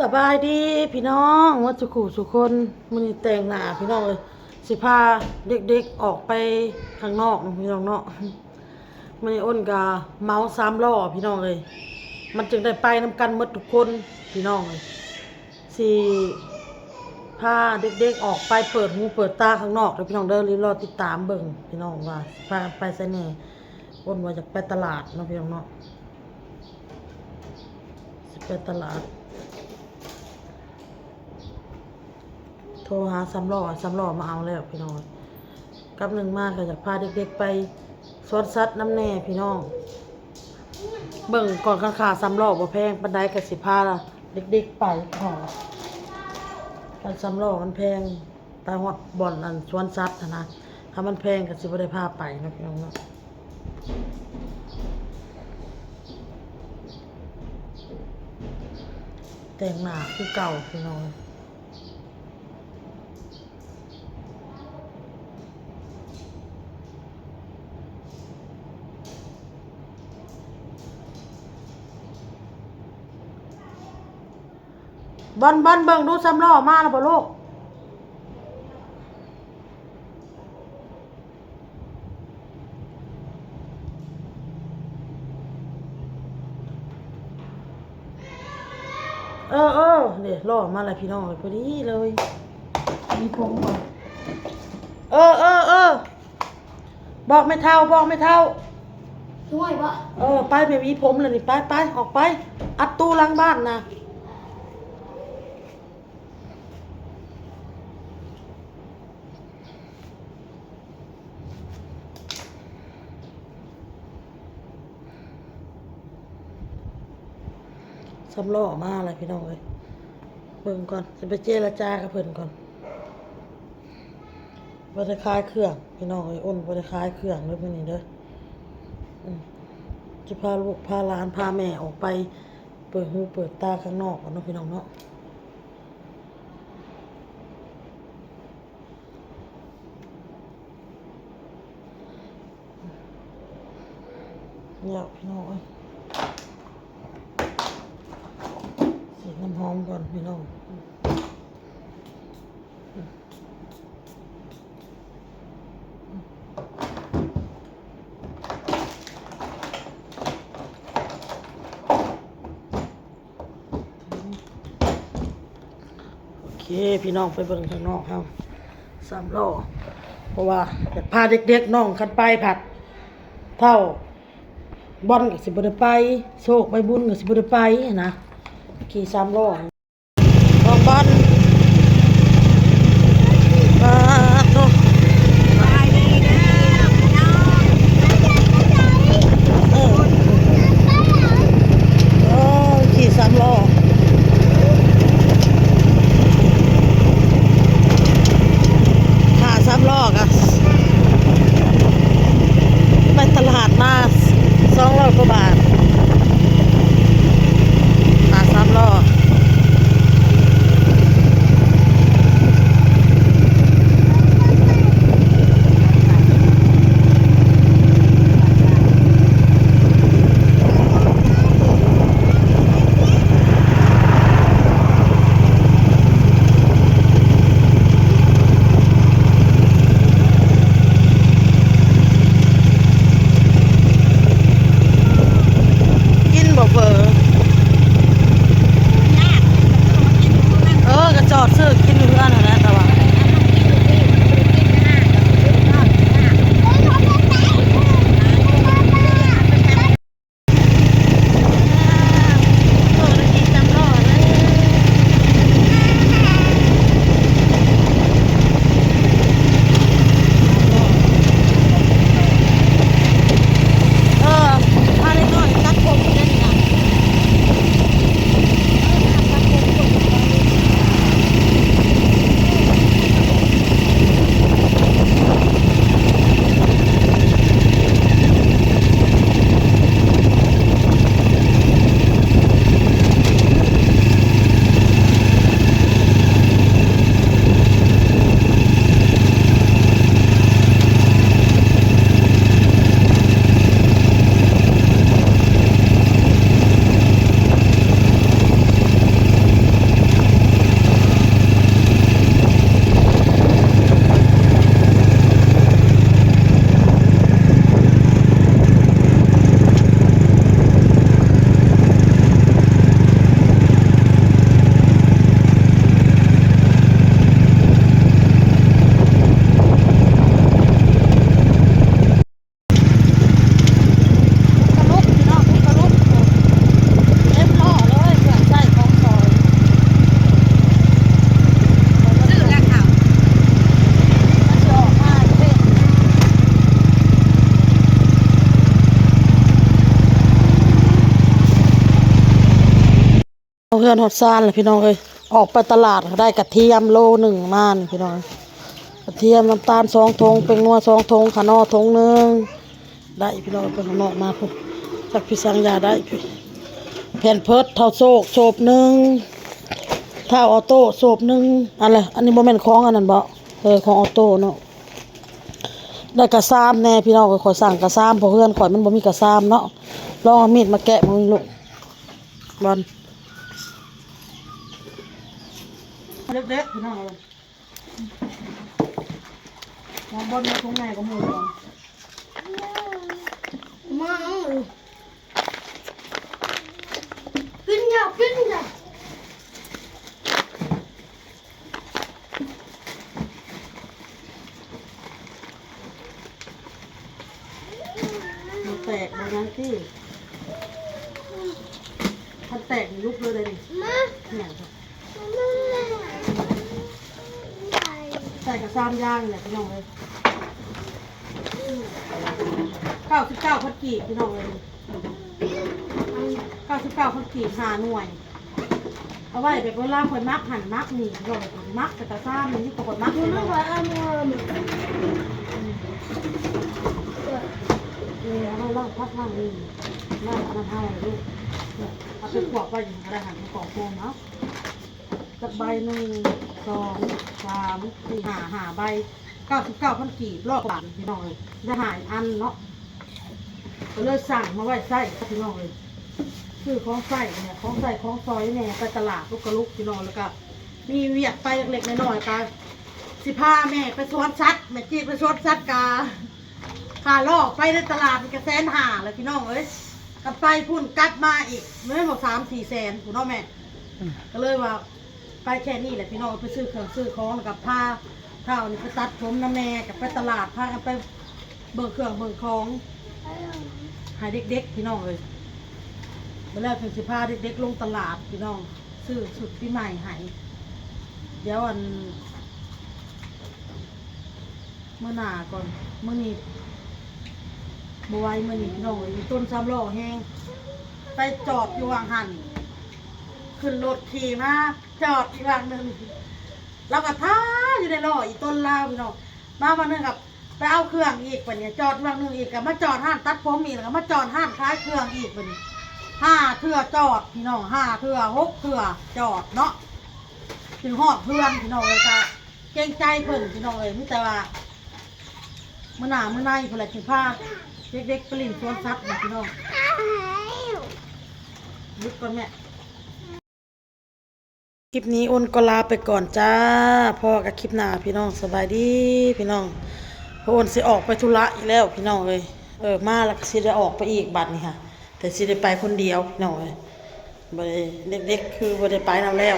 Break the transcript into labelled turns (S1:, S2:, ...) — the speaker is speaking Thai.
S1: สบายดีพี่น้องวัดสุขุสุคนมันแต่งหน้าพี่น้องเลยสิพาเด็กๆออกไปข้างนอกพี่น้องเนาะมันอ้นกาเมา3 ล้อพี่น้องเลยมันจึงได้ไปนำกันหมดทุกคนพี่น้องเลยสิพาเด็กๆออกไปเปิดหูเปิดตาข้างนอกเลยพี่น้องเด้อรีรอติดตามเบิ่งพี่น้องว่าพาไปไสแน่อ้นว่าจะไปตลาดเนาะพี่น้องเนาะสิไปตลาดโทรหา3 ล้อมาเอาแล้วพี่น้องกับหนึ่งมากก็อยากพาเด็กๆไปสวนสัตว์น้ำแน่พี่น้องเบิ่งก่อนค่า3 ล้อบ่แพงปานใดก็สิพาเด็กๆไปขอคัน3 ล้อมันแพงตาฮอดบ่อนอันสวนสัตว์นะถ้ามันแพงก็สิบ่ได้พาไปนะพี่น้องเนาะแต่งหน้าคือเก่าพี่น้องบอลเบิ่งดู3 ล้อมาแล้วบ่ลูกเนี่ยล้อมาแล้วพี่น้องพอดีเลยมีผมก่อนบอกไม่เท่า
S2: ช่วยปะ
S1: ไปมีผมเลยนี่ไปออกไปอัดตู้หลังบ้านนะ3 ล้อมาอะไรพี่น้องเอ้ยเบิ่งก่อนจะไปเจรจากับเพิ่นก่อนบ่ได้ขายเครื่องพี่น้องเอ้ยอ้นบ่ได้ขายเครื่องเลยมื้อนี้เด้อจะพาลูกพาหลานพาแม่ออกไปเปิดหูเปิดตาข้างนอกก่อนเนาะพี่น้องเนาะเนี่ยพี่น้องเอ้ยสีน้ำหอมก่อนพี่น้องโอเคพี่น้องไปเบิ่งข้างนอกครับ3 ล้อเพราะว่าอยากพาเด็กๆน้องคันไปผัดเท่าบอลก็สิบ่ได้ไปโชคใบบุญก็สิบ่ได้ไปนะขี่3 ล้อน้องบอลโตขี่3 ล้อค่า3 ล้อก็ไปตลาดมา200 กว่าบาทค่า3 ล้อ อนฮอดซานแหละพี่น้องเอ้ยออกไปตลาดได้กระเทียมโลหนึ่งมานี่พี่น้องกระเทียมน้ำตาล2 ถุงเป็นนัว2 ถุงขะนอถุงหนึงได้พี่น้องไปข้างนอกมาพุ่นจักพี่สังยาได้พี่แผ่นเพิดเท่าโศกหนึงเท่าออโต้โศกหนึงอะไรอันนี้บ่แม่นของอันนั้นบ่ของออโต้เนาะได้กระซามแน่พี่น้องข่อยสั่งกระซามเพราะเพื่อนข่อยมันบ่มีกระซามเนาะลองเอามีดมาแกะมึงลูกบอลเล็กๆพี่น้องเลยมองบอลมาตรงไหนก็มือก่อน
S2: มาเอาขึ้นอย่าขึ้นอย่า
S1: มันแตกบางนั้นที่ถ้าแตกลุกเลยเลย
S2: มา
S1: เนี่ยใส่กระซามย่างเนี่ยพี่น้องเลย99 พันกีบพี่น้องเลย99 พันกีบ5 หน่วย เอาไว้แบบเวลาคนมักหั่นมักนี่เราแบบมักแต่กระซ่ามันที่ปกติมัก
S2: ดู
S1: พี่
S2: น้
S1: น้
S2: อ
S1: อง ง
S2: ว่าเอามือ
S1: เราล่างพักล่างนี่ล่างน้ำเท่าลูกเอาไปขวบไปอย่างไรหั่นกล่องโฟมเนาะจักใบ1 2 3 4 5 ใบ99 พันกีบรอบบาทพี่น้องเลยจะหายอันเนาะก็เลยสั่งมาไว้ใส่พี่น้องเลยคือของใส่เนี่ยของใส่ของซอยเนี่ยไปตลาดลูกกระลุกพี่น้องแล้วก็มีเวียดไปเล็กๆน้อยๆไป15แม่ไปสวนสัตว์แม่จีไปสวนสัตว์กาขาล่อไปในตลาดมันก็150,000เลยพี่น้องเอ้ยกลับไปพุ่นกลับมาอีกไม่บอก3-4 แสนพี่น้องแม่ก็เลยว่าไปแค่นี้แหละพี่น้องไปซื้อเครื่องซื้อของกับผ้าเท่านี่ไปตัดผมน้ำแม่กับไปตลาดพากันไปเบิ่งเครื่องเบิ่งของให้เด็กๆพี่น้องเลยเมื่อแรกถึงสิพาเด็กๆลงตลาดพี่น้องซื้อสุดปีใหม่ให้เดี๋ยวเมื่อหน้าก่อนเมื่อนี้บัวเมื่อนี้พี่น้องเลยมีต้น3 ล้อแห้งไปจอดอยู่วางหันขึ้นรถขี่มาจอดอีกวางหนึ่งเราก็ท้าอยู่ในล้ออีต้นลาวพี่น้องมาวันนึงกับไปเอาเครื่องอีกวันนี้จอดวางหนึ่งอีกกับมาจอดห้านตัดผมอีกแล้วก็มาจอดห้านคล้ายเครื่องอีกวันนี้5 เทื่อจอดพี่น้อง5 เทื่อ6 เทื่อจอดเนาะถึงหอดเพื่อนพี่น้องเลยก็เกรงใจเพิ่นพี่น้องเลยมิแต่ว่าเมื่อหน้าเมื่อในเพิ่นเลยถึงพาเด็กๆไปเล่นสวนสัตว์นะพี่น้องลุกก่อนแม่คลิปนี้อ้นก็ลาไปก่อนจ้าพ่อกับคลิปหน้าพี่น้องสบายดีพี่น้องเพราะอ้นสิออกไปธุระอีกแล้วพี่น้องเลยมาแล้วก็สิได้ออกไปอีกบัดนี่ค่ะแต่สิได้ไปคนเดียวพี่น้องเลยบ่ได้เด็กๆคือบ่ได้ไปนำแล้ว